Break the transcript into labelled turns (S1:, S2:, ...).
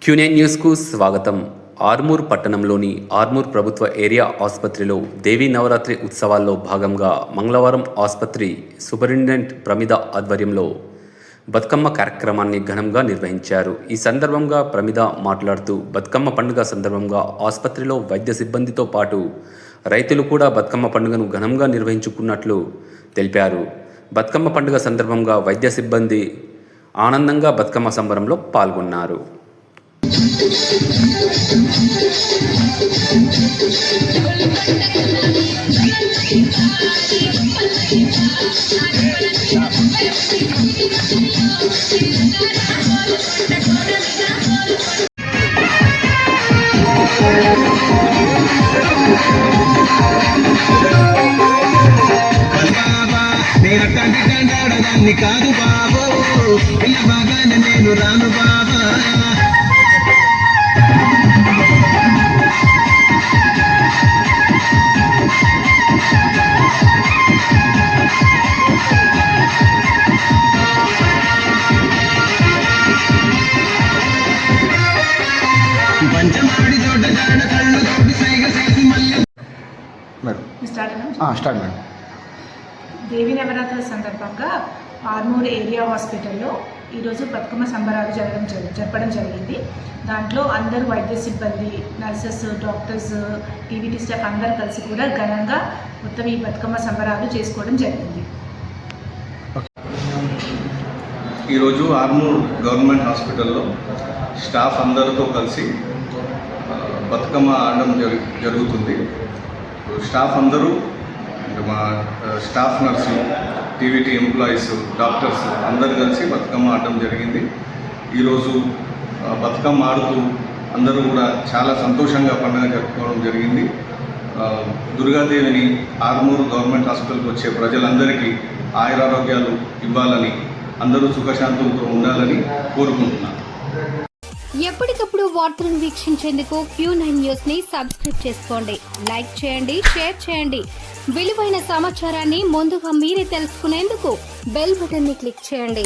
S1: Quinine న్యూస్కు స్వాగతం. ఆర్మూర్ పట్టణంలోని ఆర్మూర్ ప్రభుత్వ ఏరియా ఆసుపత్రిలో దేవీ నవరాత్రి ఉత్సవాల్లో భాగంగా మంగళవారం ఆసుపత్రి సూపరింటెండెంట్ ప్రమిద ఆధ్వర్యంలో బతుకమ్మ కార్యక్రమాన్ని ఘనంగా నిర్వహించారు. ఈ సందర్భంగా ప్రమిద మాట్లాడుతూ బతుకమ్మ పండుగ సందర్భంగా ఆసుపత్రిలో వైద్య సిబ్బందితో పాటు రైతులు కూడా బతుకమ్మ పండుగను ఘనంగా నిర్వహించుకున్నట్లు తెలిపారు. బతుకమ్మ పండుగ సందర్భంగా వైద్య సిబ్బంది ఆనందంగా బతుకమ్మ సంబరంలో పాల్గొన్నారు.
S2: నేను కాదు బాబు ఇలా బాగానే నేను రాను బాబా. పంచమాడి తోట జాడ కళ్ళు తోటి సైగ చేసి మళ్ళీ
S3: స్టార్ట్ మేడం.
S4: దేవి నవరాత్రుల సందర్భంగా ఆర్మూర్ ఏరియా హాస్పిటల్లో ఈరోజు బతుకమ్మ సంబరాలు జరపడం జరిగింది. దాంట్లో అందరూ వైద్య సిబ్బంది, నర్సెస్, డాక్టర్స్, టీవీటీ స్టాఫ్ అందరూ కలిసి కూడా ఘనంగా మొత్తం ఈ బతుకమ్మ సంబరాలు చేసుకోవడం జరిగింది.
S5: ఈరోజు ఆర్మూర్ గవర్నమెంట్ హాస్పిటల్లో స్టాఫ్ అందరితో కలిసి బతుకమ్మ ఆడడం జరుగుతుంది. స్టాఫ్ అందరూ మా స్టాఫ్ నర్సులు, టీవీటీ ఎంప్లాయీస్, డాక్టర్స్ అందరూ కలిసి బతుకమ్మ ఆడడం జరిగింది. ఈరోజు బతుకమ్మ ఆడుతూ అందరూ కూడా చాలా సంతోషంగా పండుగ జరుపుకోవడం జరిగింది. దుర్గాదేవిని ఆర్మూరు గవర్నమెంట్ హాస్పిటల్కి వచ్చే ప్రజలందరికీ ఆయురారోగ్యాలు ఇవ్వాలని, అందరూ సుఖశాంతులతో ఉండాలని కోరుకుంటున్నాను.
S6: ఎప్పటికప్పుడు వార్తలను వీక్షించేందుకు Q9 న్యూస్ ని సబ్స్క్రైబ్ చేసుకోండి, లైక్ చేయండి, షేర్ చేయండి. విలువైన సమాచారాన్ని ముందుగా మీరే తెలుసుకునేందుకు బెల్ బటన్ ని క్లిక్ చేయండి.